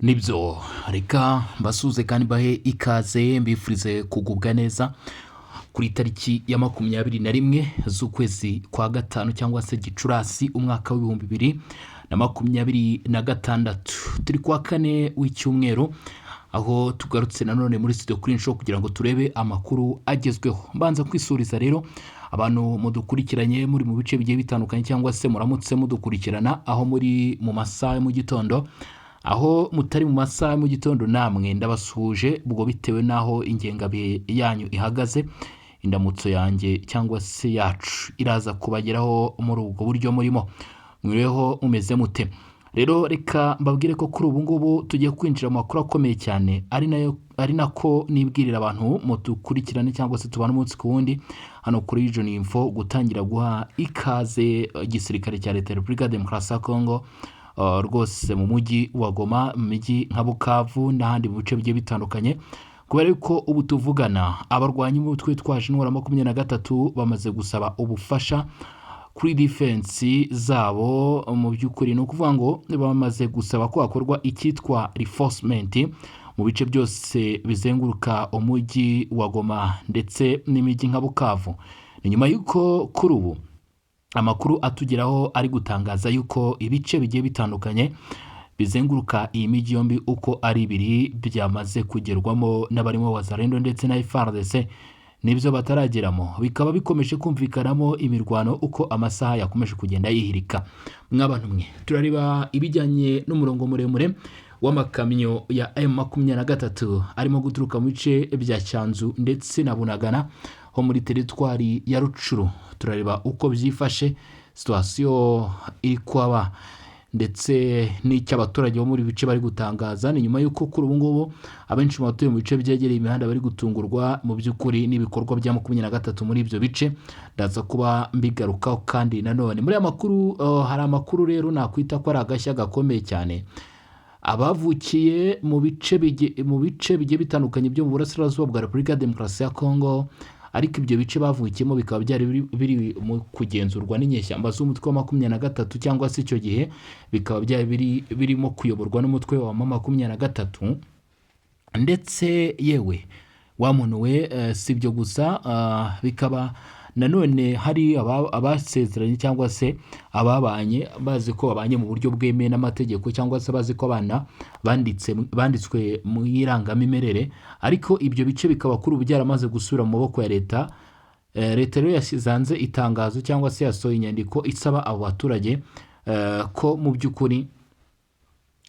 nibyo reka mbasuze kandi bahe ikaze mbifurize kugubwa neza kuri tariki ya 21 z'ukwezi kwa gatanu cyangwa se Gicurasi umwaka w'ibihumbi 2026 turi kwa kane w'icyumweru aho tugarutse nanone muri studio kuri show kugira ngo turebe amakuru agezweho. Mbanza kwisuriza rero abantu mudukurikiranye muri mu bice bigiye bitandukanye cyangwa se muramutse mudukurikirana aho muri mu masaha mu gitondo, aho mutari mu masaha mu gitondo namwe ndabasuhuje ubwo bitewe naho ingengabihe yanyu ihagaze. Indamutso yanjye cyangwa se yacu iraza kubageraho muri ubwo buryo murimo mwireho umeze mute. Rero reka mbabwire ko kuri ubu ngubu tugiye kwinjira mu makuru akomeye cyane ari nako nibwirira abantu mudukurikirane cyangwa se tubana umunsi ku wundi hano kuri Vision Info gutangira guha ikaze igisirikare cya Leta ya Repubulika Demokarasi ya Kongo rwose mu mujyi wa Goma, mu mijyi nka Bukavu n'ahandi mu bice bigiye bitandukanye, kubera ko ubu tuvugana abarwanyi mu twe twaje n'ura 23 bamaze gusaba ubufasha kuri defense zabo. Mu by'ukuri no kuvuga ngo bamaze gusaba ko hakorwa icyitwa reinforcement mu bice byose bizenguruka umujyi wa Goma ndetse n'imijyi nka Bukavu. Ni nyuma yuko kuri ubu amakuru atugeraho ari gutangaza yuko ibice bigiye bitandukanye bizenguruka iyi mijyi yombi uko ari ibiri byamaze kugerwamo n'abarimo Wazalendo ndetse na FARDC, nibyo batarageramo bikaba bikomeje kumvikanamo imirwano uko amasaha yakomeje kugenda yihirika. Mwabantu mwe turareba ibijyanye n'umurongo muremure w'amakamyo ya M23 arimo guturuka mu bice bya Cyanzu ndetse na Bunagana ho muri teritwari ya Rucuru. Turareba uko byifashe, situation iri kwaba ndetse n'icy'abaturage bo muri bice bari gutangaza. Ni nyuma yuko kuri ubu ngubu abenshi mu batuye mu bice byegereye imihanda bari gutungurwa mu by'ukuri n'ibikorwa bya 23 muri ibyo bice. Ndaza kuba mbigarukaho kandi nanone muri amakuru hari amakuru rero nakwita ko ari agashya gakomeye cyane. Abavukiye mu bice bigiye bitandukanye byo mu burasirazuba bwa Repubulika Demokarasi ya Kongo, ariko ibyo bice bavukiyemo bikaba byari biri mu kugenzurwa n'inyeshyamba z'umutwe wa 23 cyangwa se icyo gihe bikaba byari birimo kuyoborwa n'umutwe wa 23 ndetse yewe wamunuwe. Si byo gusa, bikaba nanone hari abasezeranye cyangwa se ababanye bazi ko babanye mu buryo bwemewe n'amategeko cyangwa se bazi ko abana banditswe mu irangamimerere, ariko ibyo bice bikaba kuri ubu byaramaze gusubira mu maboko ya leta. Leta rero yashizanze itangazo cyangwa se yasohoye inyandiko isaba abo baturage ko mu by'ukuri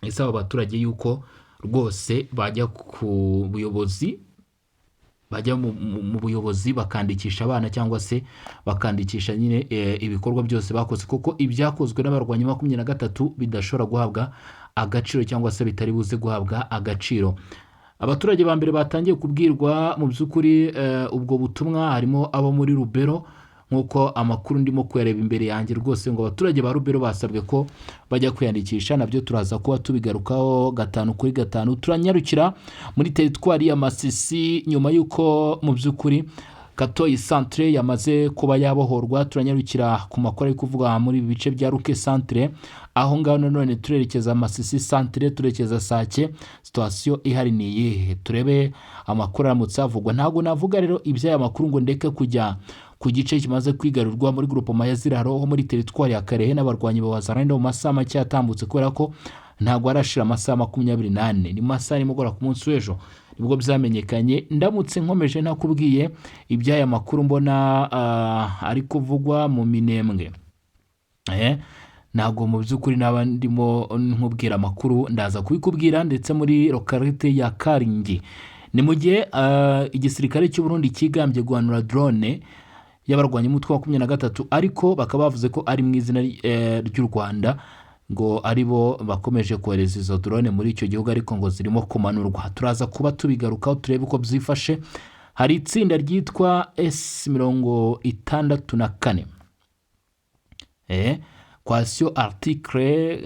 isaba abaturage yuko rwose bajya ku buyobozi, bajya mu buyobozi bakandikisha abana cyangwa se bakandikisha nyine ibikorwa byose bakoze, kuko ibyakozwe n'abarwanyi 23 bidashobora guhabwa agaciro cyangwa se bitari buze guhabwa agaciro. Abaturage ba mbere batangiye kubwirwa mu by'ukuri ubwo butumwa harimo abo muri Rubero, nkuko amakuru ndimo kuyareba imbere yanjye rwose ngo abaturage ba Rubero basabwe ko bajya kwiyandikisha. Nabyo turaza kuba tubigarukaho 5 turanyarukira muri teritwari ya Masisi nyuma yuko mu by'ukuri Katoyi Centre yamaze kuba yabohorwa. Turanyarukira ku makuru ari kuvuga muri bice bya Ruke Centre, aho ngaho nanone turerekeza Masisi Centre turekeza Sake. Situation ihari ni iyihe? Turebe amakuru aramutse avugwa. Ntabwo navuga rero iby'aya makuru ngo ndeke kujya ku gice kimaze kwigarurwa muri groupement ya Ziraro ho muri teritwari ya Karehe n'abarwanyi ba Wazalendo mu masaha make yatambutse, kubera ko ntabwo arashira amasaha 28 ni masaha nimugora ku munsi w'ejo nibwo byamenyekanye. Ndamutse nkomeje ntakubwiye iby'aya makuru mbona ari kuvugwa mu Minembwe, ntabwo mu by'ukuri n'abandimo nkubwira amakuru ndaza kubikubwira. Ndetse muri localité ya Karingi ni mu gihe igisirikare cy'u Burundi kigambye guhanura drone y'abarwanyi mutwe wa 23, ariko bakaba bavuze ko ari mu izina ry'u Rwanda, ngo aribo bakomeje kohereza izo drone muri icyo gihugu ariko ngo zirimo kumanurwa. Turaza kuba tubigarukaho turebe uko byifashe. Hari itsinda ryitwa S64 Coalition Article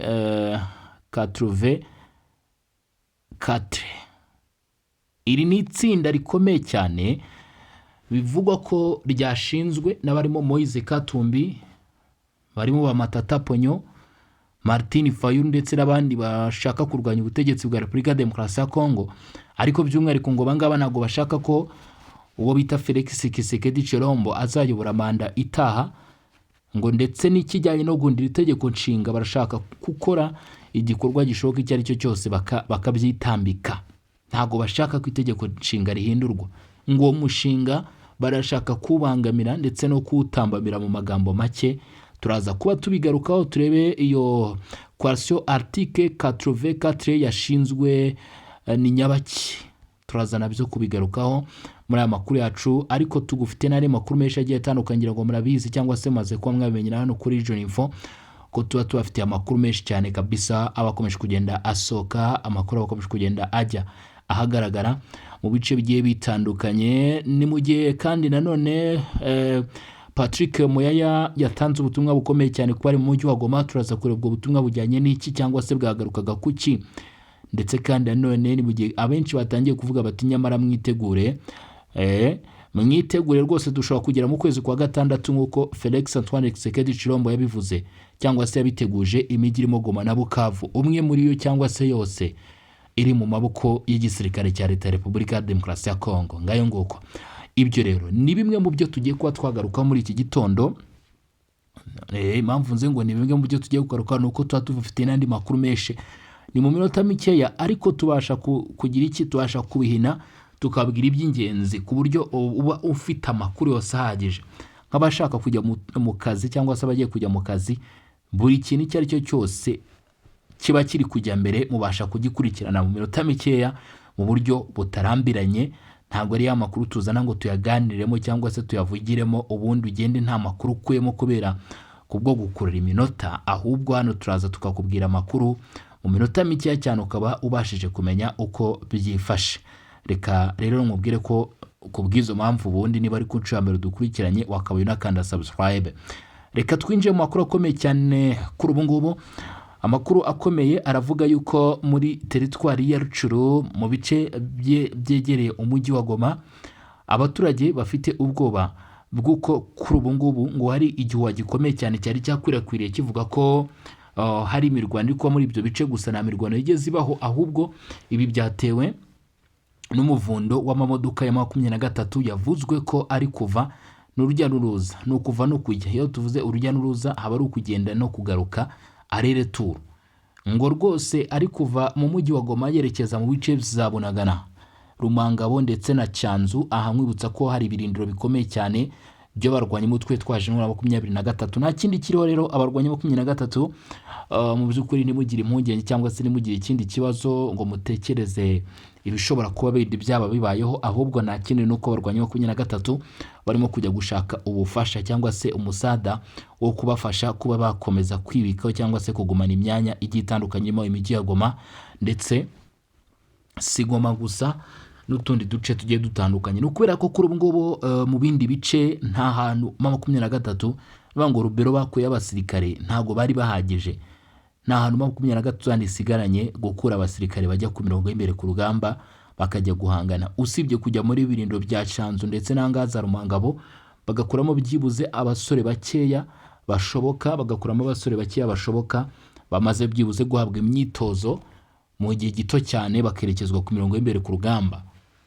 84. Iri ni itsinda rikomeye cyane bivugwa ko ryashinzwe n'abarimo Moise Katumbi, barimo ba Matata Ponyo, Martin Fayulu ndetse n'abandi bashaka kurwanya ubutegetsi bwa Repubulika ya Demokarasi ya Kongo, ariko by'umwihariko ngo bangaba ntabwo bashaka ko uwo bita Felix Tshisekedi Tshilombo azayobora manda itaha, ngo ndetse n'ikijyanye no guhindura itegeko nshinga barashaka gukora igikorwa gishoboka icyo ari cyo cyose bakabyitambika. Ntabwo bashaka ko itegeko nshinga rihindurwa, ngo uwo mushinga barashaka kubangamira ndetse no kuwutambamira. Mu magambo make turaza kuba tubigarukaho, turebe iyo coalition article 84 yashinzwe ni nyabaki, turaza nabyo kubigarukaho muri aya makuru yacu. Ariko tugufite n'ari makuru menshi agiye atandukanye, ngira ngo murabizi cyangwa se maze kuba mwabimenyera hano kuri Region Info ko tuba tubafitiye amakuru menshi cyane kabisa, abakomeje kugenda asohoka, amakuru abakomeje kugenda ajya ahagaragara mu bice bigiye bitandukanye. Ni mu gihe kandi nanone Patrick Muyaya yatanze ubutumwa bukomeye cyane ku bari mu mujyi wa Goma. Turaza kureba ubwo butumwa bujyanye n'iki cyangwa se bwagarukaga kuki, ndetse kandi nanone ni mu gihe abenshi batangiye kuvuga bati nyamara mwitegure rwose dushobora kugera mu kwezi kwa gatandatu nk'uko Felix Antoine Tshisekedi Tshilombo yabivuze, cyangwa se yabiteguje imijyi irimo Goma na Bukavu, umwe muri yo cyangwa se yose iri mu maboko y'igisirikare cya leta ya Repubulika ya Demokarasi ya Kongo. Ngayo nguko ibyo rero ni bimwe mu byo tugiye kuba twagaruka muri iki gitondo. Impamvu nze ngo ni bimwe mu byo tugiye kugaruka nuko tuba tufite n'andi makuru menshi, ni mu minota mikeya, ariko tubasha kugira iki, tubasha kubihina tukabwira iby'ingenzi ku buryo uba ufite amakuru yose ahagije. Nk'abashaka kujya mu kazi cyangwa se abagiye kujya mu kazi, buri kintu icyo ari cyo cyose kiba kiri kujya mbere mubasha kugikurikirana mu minota mikeya mu buryo butarambiranye. Ntabwo ari ya makuru tuzana ngo tuyaganiremo cyangwa se tuyavugiremo ubundi ugende nta makuru ukuyemo kubera kubwo gukurura iminota, ahubwo hano turaza tukakubwira amakuru mu minota mikeya cyane ukaba ubashije kumenya uko byifashe. Reka rero nkubwire ko kubw'izo mpamvu ubundi niba ari ku nshuro ya mbere dukurikiranye wakabaye unakanda subscribe. Reka twinjiye mu makuru akomeye cyane kuri ubu ngubu. Amakuru akomeye aravuga yuko muri teritwari ya Rutshuru mu bice byegereye umujyi wa Goma, abaturage bafite ubwoba bw'uko kuri ubu ngubu ngo hari igihuha gikomeye cyane cyari cyakwirakwiriye kivuga ko hari imirwano iri kuba muri ibyo bice. Gusa nta mirwano yigeze ibaho, ahubwo ibi byatewe n'umuvundo w'amamodoka ya 23 yavuzwe ko ari kuva n'urujya n'uruza, no kuva no kujya. Iyo tuvuze urujya n'uruza haba ari ukugenda no kugaruka arere tour, ngo rwose ari kuva mu mujyi wa Goma yerekeza mu bice za Bunagana, Rumangabo ndetse na Cyanzu. Aha mwibutsa ko hari ibirindiro bikomeye cyane byo barwanya umutwe twaje muri 23. Nta kindi kiriho rero, abarwanya 23 mu by'ukuri nimugire impungenge cyangwa se nimugire ikindi kibazo ngo mutekereze ibishobora kuba bindi byaba bibayeho, ahubwo nta kindi nuko barwanya 23 barimo kujya gushaka ubufasha cyangwa se umusada wo kubafasha kuba bakomeza kwibika cyangwa se kugumana imyanya igiye itandukanye mu imijyi ya Goma, ndetse si Goma gusa n'utundi duce tugiye dutandukanye. Nukubera ko kuri ubu ngubu mu bindi bice nta hantu 23 bango rubero bakuye abasirikare ntago bari bahagije. Nta hantu 23 zandisigaranye gukura abasirikare bajya ku mirongo y'imbere ku rugamba bakajya guhangana, usibye kujya muri birindo bya Cyanzu ndetse n'angaza Rumangabo bagakuramo byibuze abasore bakeya bashoboka, bamaze byibuze guhabwa imyitozo mu gihe gito cyane bakerekezwa ku mirongo y'imbere ku rugamba.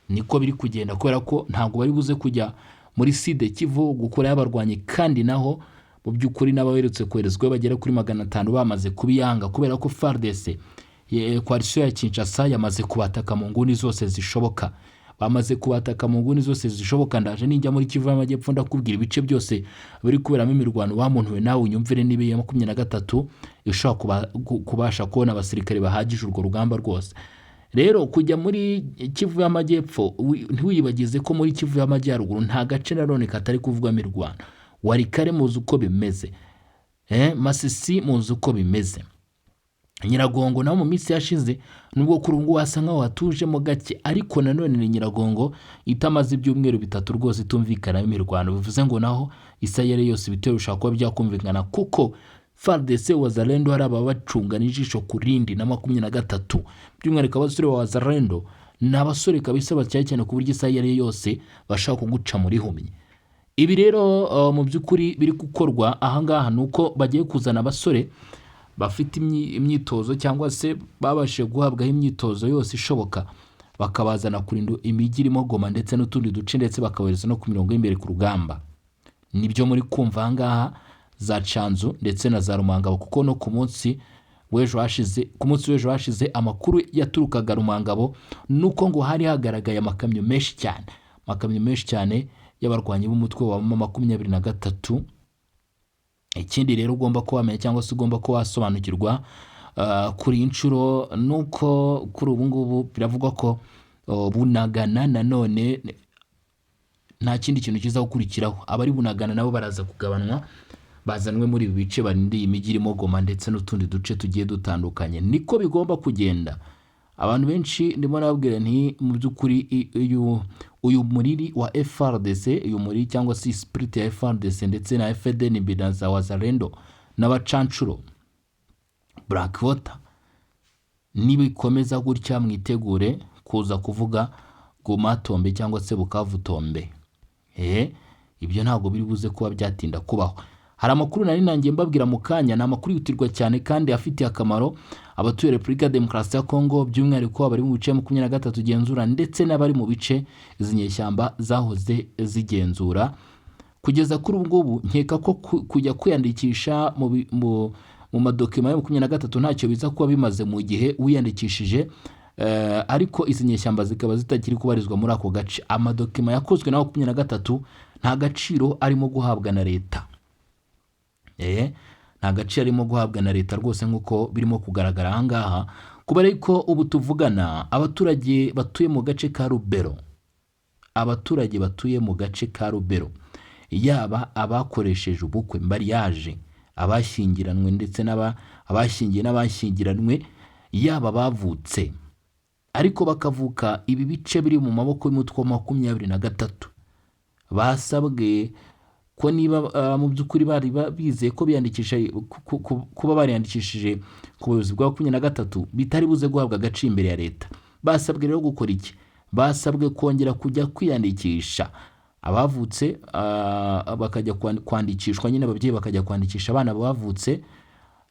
Niko biri kugenda, kubera ko ntago bari buze kujya muri Sud Kivu gukora y'abarwanyi, kandi naho mu by'ukuri n'abaherutse koherezwa bagera kuri 500 bamaze kubiyanga, kubera ko FARDC coalition ya Kinshasa yamaze kubataka mu nguni zose zishoboka. Bamaze kubataka mu nguni zose zishoboka. Ndaje ninjya muri Kivu y'Amajyepfo ndakubwira ibice byose biri kuberamo imirwano, wamuntu we nawe unyumvire nibe ya 23 ishobora kubasha kubona abasirikare bahagije urwo rugamba rwose. Rero kujya muri Kivu y'Amajyepfo ntiwibagize ko muri Kivu y'Amajyaruguru nta gace narone katari kuvugwa imirwano. Warikare muzi uko bimeze, Masisi muzi uko bimeze, Nyiragongo naho mu minsi yashize nubwo kuri ubu wasa nkaho hatujemo gake, ariko nanone ni Nyiragongo itamaze ibyumweru 3 rwose itumvikana imirwano. Bivuze ngo naho Isirayeli yose bitero ushaka kuba byakumvikana, kuko FARDC Wazalendo hari ababacunga n'ijisho kurindi na 23. By'umwihariko abasore wa Wazalendo n'abasore kabisa batyaye cyane ku buryo Isirayeli yose bashaka kuguca muri humye. Ibi rero mu by'ukuri biri gukorwa ahangaha nuko bagiye kuzana abasore bafite imyitozo cyangwa se babashije guhabwaho imyitozo yose ishoboka, bakabazana kurinda imijyi irimo Goma ndetse n'utundi duce, ndetse bakabohereza no ku mirongo y'imbere ku rugamba. Nibyo muri kumva aha ngaha za Canzu ndetse na za Rumangabo, kuko no ku munsi w'ejo hashize amakuru yaturukaga Rumangabo nuko ngo hari hagaragaye amakamyo menshi cyane y'abarwanyi b'umutwe wa M23. Ikindi rero ugomba kuba wamenya cyangwa se ugomba kuba wasobanukirwa kuri inshuro nuko kuri ubu ngubu biravugwa ko Bunagana nanone nta kindi kintu kiza gukurikiraho. Abari Bunagana nabo baraza kugabanwa, bazanwe muri ibi bice barindiye imijyi irimo Goma ndetse n'utundi duce tugiye dutandukanye. Niko bigomba kugenda. Abantu benshi ndimo nababwira nti mu by'ukuri uyu muriri wa FARDC, uyu muriri cyangwa se spirit ya FARDC ndetse na FDNB na za Wazalendo n'abacancuro Blackwater, nibikomeza gutya mwitegure kuza kuvuga Goma tombe cyangwa se Bukavu tombe. Ibyo ntabwo biri buze kuba byatinda kubaho. Hari amakuru nari nangiye mbabwira mu kanya, ni amakuru yihutirwa cyane kandi afitiye akamaro abatuye Repubulika Demokarasi ya Kongo, by'umwihariko abari mu bice 23 genzura ndetse n'abari mu bice izi nyeshyamba zahoze zigenzura. Kugeza kuri ubu ngubu nkeka ko kujya kwiyandikisha mu madokima ya 23 ntacyo biza kuba bimaze mu gihe wiyandikishije, ariko izi nyeshyamba zikaba zitakiri kubarizwa muri ako gace. Amadokima yakozwe na 23 nta gaciro arimo guhabwa na leta. Nta gaciro arimo guhabwa na leta rwose nk'uko birimo kugaragara aha ngaha, kubera ko ubu tuvugana abaturage batuye mu gace ka Rubero, yaba abakoresheje ubukwe mariage, abashyingiranwe ndetse abashyingiye n'abashyingiranwe, yaba bavutse ariko bakavuka ibi bice biri mu maboko y'umutwe wa 23, basabwe ko niba mu by'ukuri bari bizeye ko biyandikisha kuba bariyandikishije ku buyobozi bwa 23 bitari buze guhabwa agaciro imbere ya leta. Basabwe rero gukora iki? Basabwe kongera kujya kwiyandikisha. Abavutse bakajya kwandikishwa, nyine ababyeyi bakajya kwandikisha abana bavutse,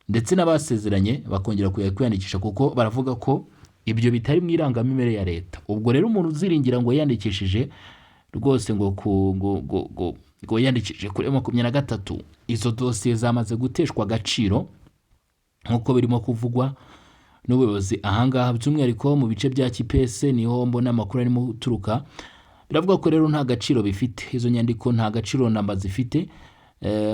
ndetse n'abasezeranye bakongera kujya kwiyandikisha, kuko baravuga ko ibyo bitari mu irangamimerere ya leta. Ubwo rero umuntu uziringira ngo yiyandikishije rwose ngo yandikishije kuri 23, izo dosiye zamaze guteshwa agaciro nk'uko birimo kuvugwa n'ubuyobozi ahangaha, by'umwihariko mu bice bya Kipese niho mbona amakuru arimo guturuka. Biravuga ko rero nta gaciro bifite, izo nyandiko nta gaciro namba zifite,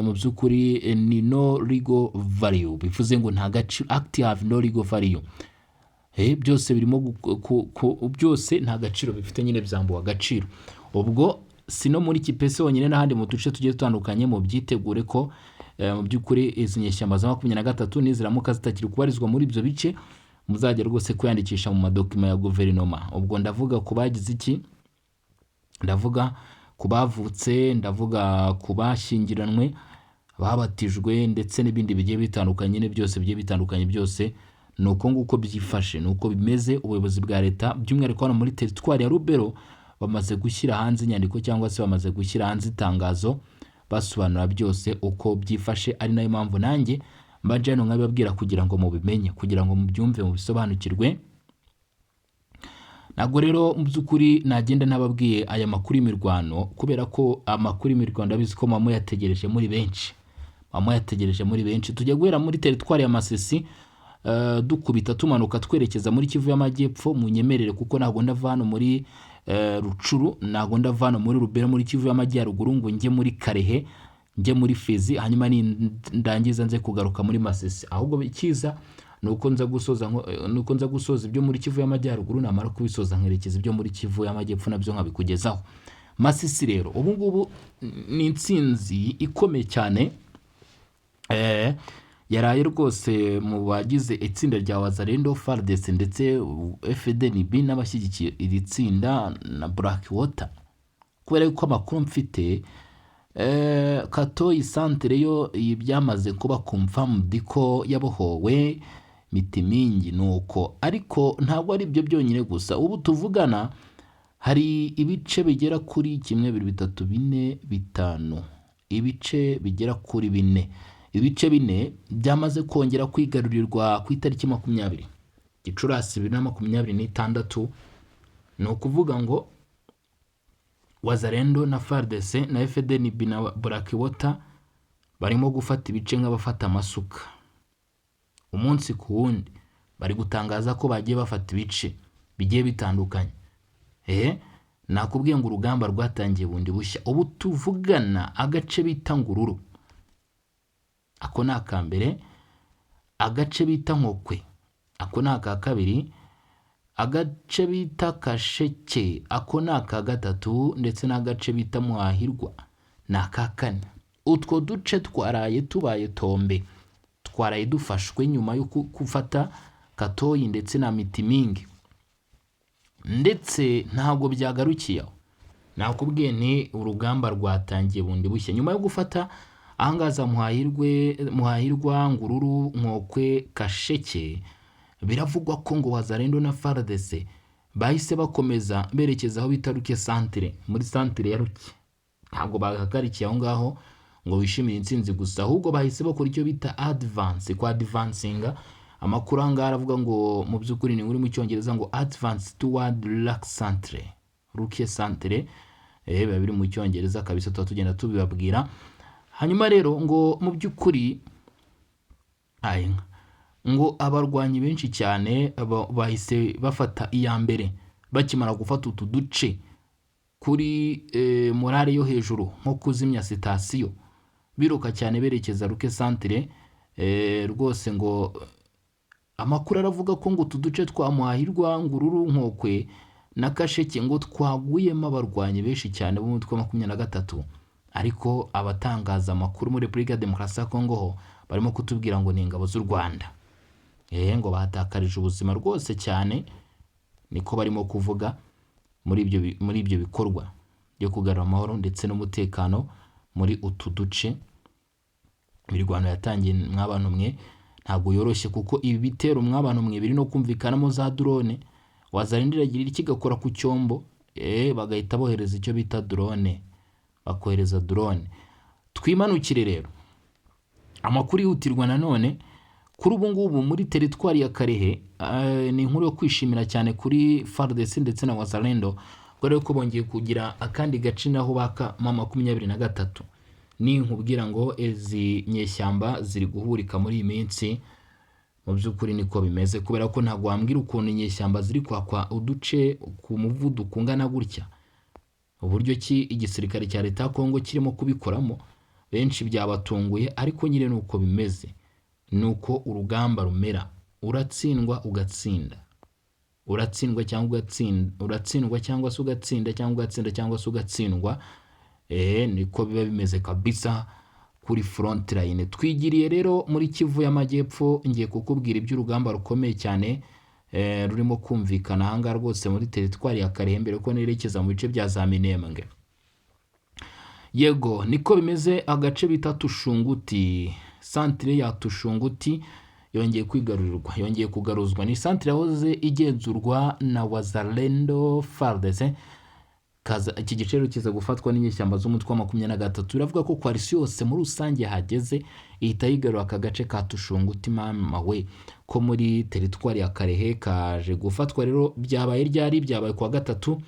mu by'ukuri ni no legal value, bivuze ngo nta gaciro, act have no legal value. Byose birimo byose nta gaciro bifite, nyine byambuwe agaciro. Ubwo sino muri Kipese honyine n'ahandi mu duce tugiye dutandukanye, mu byitegure ko mu by'ukuri izi nyeshyamba za 23 niziramuka zitakiri kubarizwa muri ibyo bice, muzajya rwose kwiyandikisha mu madokima ya guverinoma. Ubwo ndavuga ku bagize iki, ndavuga ku bavutse, ndavuga ku bashyingiranwe, babatijwe ndetse n'ibindi bigiye bitandukanye, ne byose bigiye bitandukanye, byose nuko nguko byifashe, nuko bimeze. Ubuyobozi bwa leta by'umwihariko hano muri teritwari ya Rubero bamaze gushyira hanze inyandiko cyangwa se bamaze gushyira hanze itangazo basobanura byose uko byifashe. Ari nayo mpamvu nanjye mbaje hano nkabibabwira kugira ngo mubimenye, kugira ngo mubyumve, mubisobanukirwe. Ntabwo rero mu by'ukuri nagenda nababwiye aya makuru y'imirwano, kubera ko amakuru y'imirwano ndabizi ko mama yategereje muri benshi. Tujya guhera muri teritwari ya Masisi, dukubita tumanuka twerekeza muri Kivu y'Amajyepfo. Munyemerere kuko ntabwo ndava hano muri Rucuru, ntabwo ndava hano muri Rubero muri Kivu y'Amajyaruguru ngo njye muri Karehe, njye muri Fizi, hanyuma ndangiza nze kugaruka muri Masisi. Ahubwo ikiza nuko nza gusoza ibyo muri Kivu y'Amajyaruguru, namara kubisoza nkerekeza ibyo muri Kivu y'Amajyepfo nabyo nkabikugezaho. Masisi rero ubu ngubu ni intsinzi ikomeye cyane, yaraye rwose mu bagize itsinda rya Wazalendo, FARDC ndetse FDNB n'abashyigikiye iri tsinda na Blackwater. Kubera ko amakuru mfite, Katoyi Centre yo byamaze kuba confirmed ko yabohowe Mitimingi, nuko ariko ntabwo ari byo byonyine gusa. Ubu tuvugana hari ibice bigera kuri 1 2 3 4 5, ibice bigera kuri 4. ibice 4 byamaze kongera kwigarurirwa ku itariki 20 Gicurasi 2026. ni ukuvuga ngo Wazalendo na FARDC na FDNB na Blackwater barimo gufata ibice nk'abafata amasuka. Umunsi ku wundi bari gutangaza ko bagiye bafata ibice bigiye bitandukanye. Nakubwiye ngo urugamba rwatangiye bundi bushya. Ubu tuvugana agace bita Ngururu, ako ni aka mbere. Agace bita Nkokwe, ako ni aka kabiri. Agace bita Kasheke, ako ni aka gatatu. Ndetse n'agace bita Muhahirwa ni aka kane. Utwo duce twaraye tubaye tombe, twaraye dufashwe nyuma yo gufata Katoyi ndetse na Mitimingi. Ndetse ntabwo byagarukiye aho. Nakubwiye ni urugamba rwatangiye bundi bushya nyuma yo gufata ahangaza Muhahirwa, Ngururu, Nkokwe, Kasheke. Biravugwa ko ngo Wazalendo na FARDC bahise bakomeza berekeza aho bita Ruke Centre, muri centre ya Ruke. Ntabwo bagakarikiye aho ngaho ngo wishimire intsinzi gusa, ahubwo bahise bakora icyo bita advance, kwa advancinga. Amakuru ahangaha aravuga ngo mu by'ukuri ni muri mu Cyongereza ngo advance toward Ruke Centre. Biba biri mu Cyongereza kabisa, tuba tugenda tubibabwira. Hanyuma rero ngo mu by'ukuri ngo abarwanyi benshi cyane bahise bafata iya mbere bakimara gufata utu duce kuri morale yo hejuru, nko kuzimya sitasiyo, biruka cyane berekeza Ruke Centre. Rwose ngo amakuru aravuga ko ngo utu duce twa Muhahirwa, Ngururu, Nkokwe na Kasheke ngo twaguyemo abarwanyi benshi cyane b'umutwe wa 23. Ariko abatangaza amakuru muri Repubulika ya Demokarasi ya Kongo ho barimo kutubwira ngo ni ingabo z'u Rwanda. Ngo bahatakarije ubuzima rwose cyane, niko barimo kuvuga muri ibyo bikorwa byo kugarura amahoro ndetse n'umutekano muri utu duce. Imirwano yatangiye mw'abantu mwe ntabwo yoroshye, kuko ibi bitero mw'abantu mwe biri no kumvikanamo za drone. Wazalendo iragira ikigakora ku cyombo, bagahita bohereza icyo bita drone, bakohereza drone. Twimanukire rero amakuru yihutirwa nanone kuri ubu ngubu muri teritwari ya Karehe. Ni inkuru yo kwishimira cyane kuri FARDC ndetse na Wazalendo, kubera ko bongeye kugira akandi gace naho baka 23. Ni nkubwira ngo ezi nyeshyamba ziri guhurika muri iyi minsi. Mu by'ukuri niko bimeze, kubera ko ntabwo wambwira ukuntu inyeshyamba ziri kwakwa uduce ku muvuduko ungana gutya. Uburyo ki igisirikare cya leta ya Kongo kirimo kubikoramo benshi byabatunguye, ariko nyine nuko bimeze. Nuko urugamba rumera, uratsindwa ugatsinda, uratsindwa cyangwa ugatsinda, uratsindwa cyangwa se ugatsinda, cyangwa ugatsinda cyangwa se ugatsindwa. Niko biba bimeze kabisa kuri front line. Twigiriye rero muri Kivu y'Amajyepfo, ngiye kukubwira iby'urugamba rukomeye cyane rurimo kumvikana ahangaha rwose muri teritwari ya Karehe, mbere ko nerekeza mu bice bya za Minembwe. Yego niko bimeze. Agace bita Tushunguti, centre ya Tushunguti yongeye kwigarurirwa, yongeye kugaruzwa. Ni centre yahoze igenzurwa na Wazalendo, FARDC. Iki gicero kiza gufatwa n'inyeshyamba z'umutwe wa 23. Biravuga ko coalition yose muri rusange hageze ihita yigarura aka gace ka Tushunguti mama we ko muri teritwari ya Karehe kaje gufatwa. Rero byabaye ryari? Byabaye kwa gatatu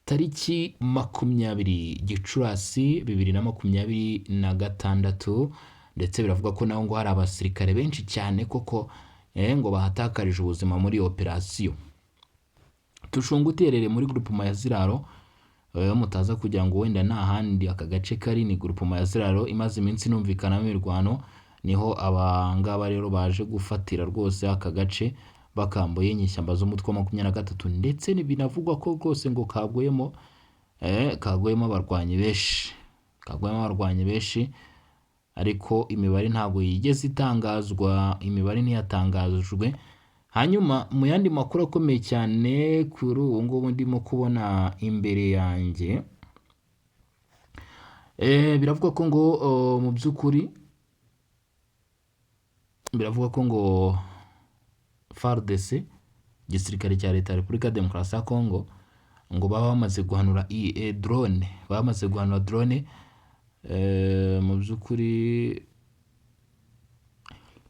tariki 20 Gicurasi 2026. Ndetse biravuga ko naho ngo hari abasirikare benshi cyane koko ngo bahatakarije ubuzima muri operasiyo. Tushunguti yerere muri groupement ya Ziraro. Mutaza kugira ngo wenda nta handi aka gace kari, ni groupement ya Ziraro imaze iminsi numvikana imirwano. Niho abangaba rero baje gufatira rwose aka gace bakamboye inyeshyamba z'umutwe wa 23. Ndetse binavugwa ko rwose ngo kaguyemo abarwanyi benshi, ariko imibare ntabwo yigeze itangazwa, imibare ntiyatangajwe. Hanyuma mu yandi makuru akomeye cyane kuri ubu ngubu ndimo kubona imbere yanjye, biravuga ko ngo mu by'ukuri biravuga ko ngo FARDC, igisirikare cya leta ya Repubulika ya Demokarasi ya Kongo, ngo baba bamaze guhanura drone, mu by'ukuri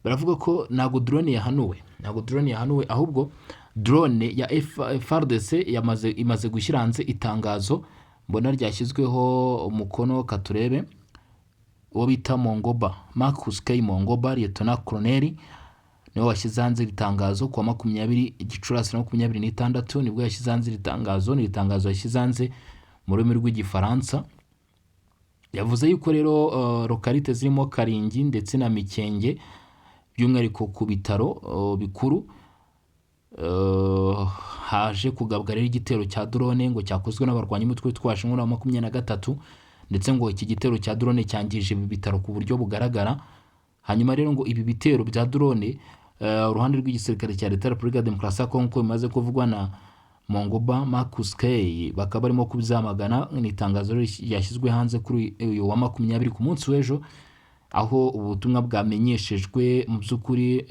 baravuga ko ntabwo drone yahanuwe ahubwo drone ya FARDC imaze gushyira hanze itangazo mbona ryashyizweho umukono katurebe uwo bita Mongoba Marcus K Mongoba Lieutenant Colonel niwe washyize hanze itangazo ku wa 20 Gicurasi 2026 nibwo yashyize hanze itangazo. Ni itangazo yashyize hanze mu rurimi rw'igifaransa. Yavuze yuko rero lokalite zirimo Karingi ndetse na Mikenge by'umwihariko ku bitaro bikuru haje kugabwa rero igitero cya drone ngo cyakozwe n'abarwanyi umutwe witwaje wa 23 ndetse ngo iki gitero cya drone cyangije ibi bitaro ku buryo bugaragara. Hanyuma rero ngo ibi bitero bya drone uruhande rw'igisirikare cya Leta ya Repubulika ya Demokarasi ya Kongo bimaze kuvugwa na Mongoba Marcus K bakaba barimo kubyamagana. Ni itangazo yashyizwe hanze kuri uyu wa 20 ku munsi w'ejo, aho ubutumwa bwamenyeshejwe mu by'ukuri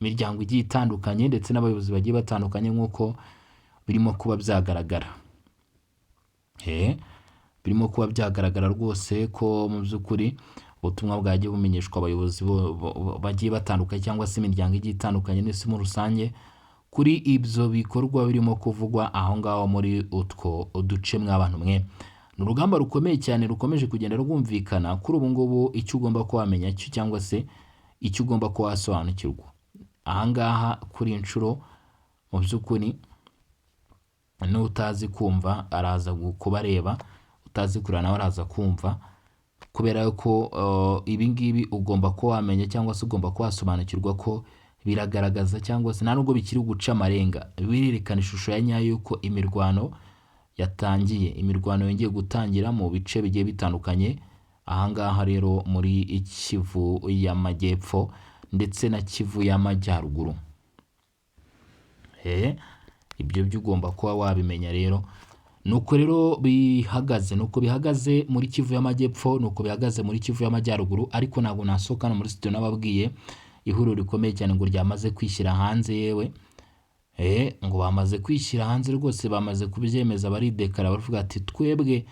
imiryango igiye itandukanye ndetse n'abayobozi bagiye batandukanye nk'uko birimo kuba byagaragara. Birimo kuba byagaragara rwose ko mu by'ukuri ubutumwa bwagiye bumenyeshwa abayobozi bagiye batandukanye cyangwa se imiryango igiye itandukanye n'isi muri rusange kuri ibyo bikorwa birimo kuvugwa aho ngaho muri utwo uduce mw'abantu mwe. Ni urugamba rukomeye cyane rukomeje kugenda rwumvikana kuri ubu ngubu. Icyo ugomba kuhamenya cyangwa se icyo ugomba kuhasobanukirwa aha ngaha kuri inshuro mu by'ukuri n'utazi kumva araza kubareba, utazi kurana nawe araza kumva, kubera ko ibi ngibi ugomba ko wamenya cyangwa se ugomba kuhasobanukirwa ko biragaragaza cyangwa se nta nubwo bikiri guca amarenga, birerekana ishusho ya nyayo yuko imirwano yatangiye, imirwano yongeye gutangira mu bice bigiye bitandukanye aha ngaha rero muri Kivu y'Amajyepfo ndetse na Kivu y'Amajyaruguru. Ibyo byo ugomba kuba wabimenya rero. Nuko rero bihagaze, nuko bihagaze muri Kivu y'Amajyepfo, nuko bihagaze muri Kivu y'Amajyaruguru. Ariko ntabwo nasokana muri studio nababwiye ihuriro rikomeye cyane ngo ryamaze kwishyira hanze. Yewe ngo bamaze kwishyira hanze rwose, bamaze kubyemeza, baridekara baravuga ati twebwe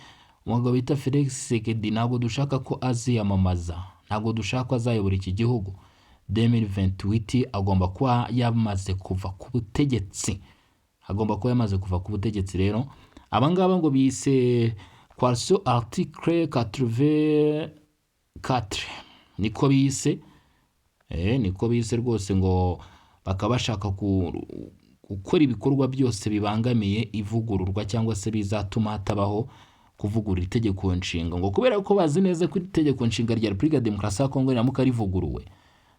umugabo bita Felix Tshisekedi ntabwo dushaka ko aziyamamaza, ntabwo dushaka ko azayobora iki gihugu 2028. Agomba kuba yamaze kuva ku butegetsi, agomba kuba yamaze kuva ku butegetsi. Rero abangaba ngo bise Coalition Article 84 niko bise niko bise rwose, ngo bakaba bashaka gukora ibikorwa byose bibangamiye ivugururwa cyangwa se bizatuma hatabaho kuvugurura itegeko nshinga, ngo kubera ko bazi neza ko itegeko nshinga rya Repubulika ya Demokarasi ya Kongo riramuka rivuguruwe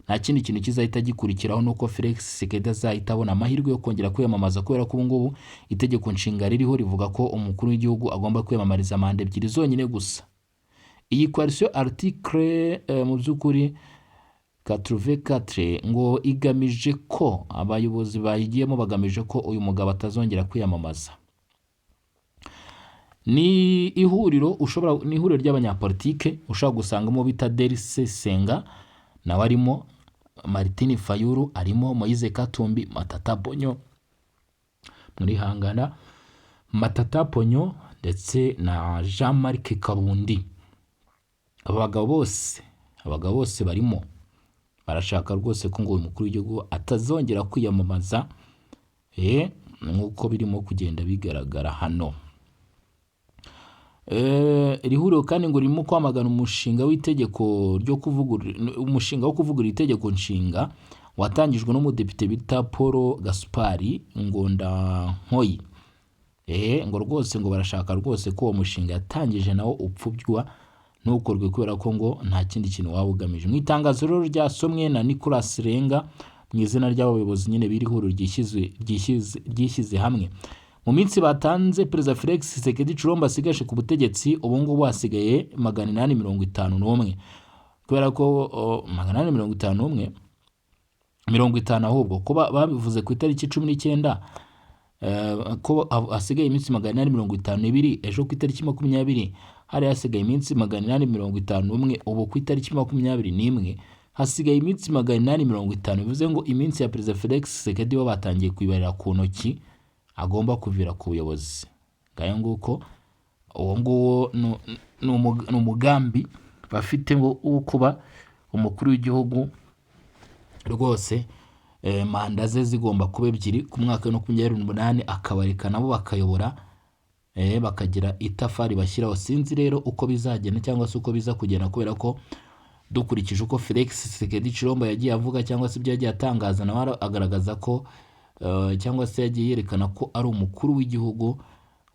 nta kindi kintu kizahita gikurikiraho nuko Felix Tshisekedi azahita abona amahirwe yo kongera kwiyamamaza, kubera ko ubu ngubu itegeko nshinga ririho rivuga ko umukuru w'igihugu agomba kwiyamamariza manda 2 zonyine gusa. Iyi coalition article mu by'ukuri 84 ngo igamije ko abayobozi bayigiyemo bagamije ko uyu mugabo atazongera kwiyamamaza. Ni ihuriro ry'abanyapolitike ushobora gusangamo bita Derse Senga nawe arimo, Martin Fayulu arimo, Moise Katumbi, Matata Ponyo muri Hangana, Matata Ponyo ndetse na Jean-Marc Kabundi. Abagabo bose barimo barashaka rwose ko ngo umukuru w'igihugu atazongera kwiyamamaza nk'uko birimo kugenda bigaragara hano. Iri huriro kandi ngo ririmo kwamagana umushinga w'itegeko umushinga wo kuvugurura itegeko nshinga watangijwe n'umudepite bita Paul Gaspari Ngondankoyi. Ngo rwose ngo barashaka rwose ko uwo mushinga yatangije nawo upfubwa ntukorwe, kubera ko ngo nta kindi kintu waba ugamije. Mu itangazo rero ryasomwe na Nicolas Renga mu izina ry'abayobozi nyine biri huriro ryishyize hamwe, mu minsi batanze Perezida Felix Tshisekedi Chilombo asigaje ku butegetsi, ubu ngubu hasigaye 851, kubera ko 851 ahubwo ko babivuze ku itariki 19 ko hasigaye iminsi 852, ejo ku itariki 20 hari hasigaye iminsi 851, ubu ku itariki 21 hasigaye iminsi 850. Bivuze ngo iminsi ya Perezida Felix Tshisekedi bo batangiye kwibarira ku ntoki, agomba kuvira ku buyobozi. Ngayo nguko uwo nguwo ni umugambi bafite ngo kuba umukuru w'igihugu rwose manda ze zigomba kuba ebyiri ku mwaka wa 2028 akabareka nabo bakayobora bakagira itafari bashyiraho. Sinzi rero uko bizagenda cyangwa se uko biza kugenda, kubera ko dukurikije uko Felix Tshisekedi Tshilombo yagiye avuga cyangwa se ibyo yagiye atangaza, nawe agaragaza ko cyangwa se yagiye yerekana ko ari umukuru w'igihugu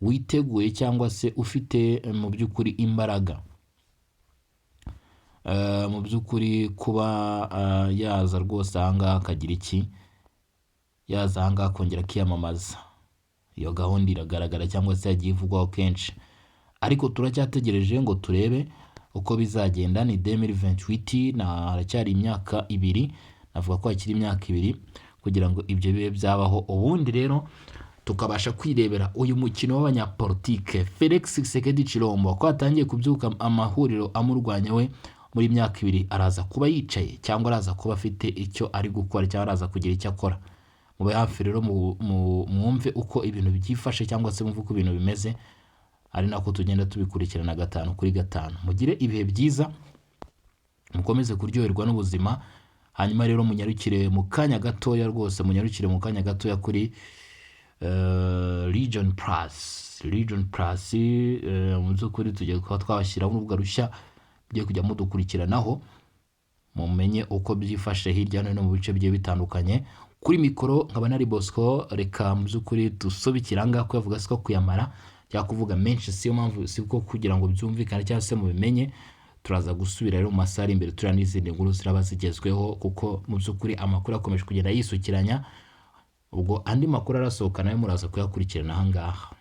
witeguye cyangwa se ufite mu by'ukuri imbaraga mu by'ukuri kuba yaza rwose ahangaha akagira iki, yaza ahangaha akongera akiyamamaza. Iyo gahunda iragaragara cyangwa se yagiye ivugwaho kenshi, ariko turacyategereje ngo turebe uko bizagenda. Ni 2028 na haracyari imyaka 2, navuga ko hakiri imyaka 2 kugira ngo ibyo bibe byabaho, ubundi rero tukabasha kwirebera uyu mukino w'abanyapolitike. Felix Tshisekedi Tshilombo ko atangiye kubyuka amahuriro amurwanya we muri myaka 2, araza kuba yicaye cyangwa araza kuba afite icyo ari gukora cyangwa araza kugira icyo akora. Mube hafi rero mwumve uko ibintu byifashe cyangwa se mwumve uko ibintu bimeze, ari nako tugenda tubikurikirana 5 kuri 5. Mugire ibihe byiza, mukomeze kuryoherwa n'ubuzima. Hanyuma rero munyarukire mu kanya gatoya rwose, munyarukire mu kanya gatoya kuri Region Plus mu by'ukuri tugiye kuba twabashyiraho urubuga rushya ugiye kujya mudukurikiranaho, mumenye uko byifashe hirya no hino mu bice bigiye bitandukanye. Kuri mikoro nkaba nari Bosco, reka mu by'ukuri dusobikira ahangaha ko yavuga siko kuyamara cyangwa kuvuga menshi, siyo mpamvu siko kugira ngo byumvikane cyangwa se mubimenye. Turaza gusubira rero mu masaha ari imbere turana n'izindi nkuru ziraba zigezweho, kuko mu by'ukuri amakuru akomeje kugenda yisukiranya. Ubwo andi makuru arasohoka nayo muraza kuyakurikirana ahangaha.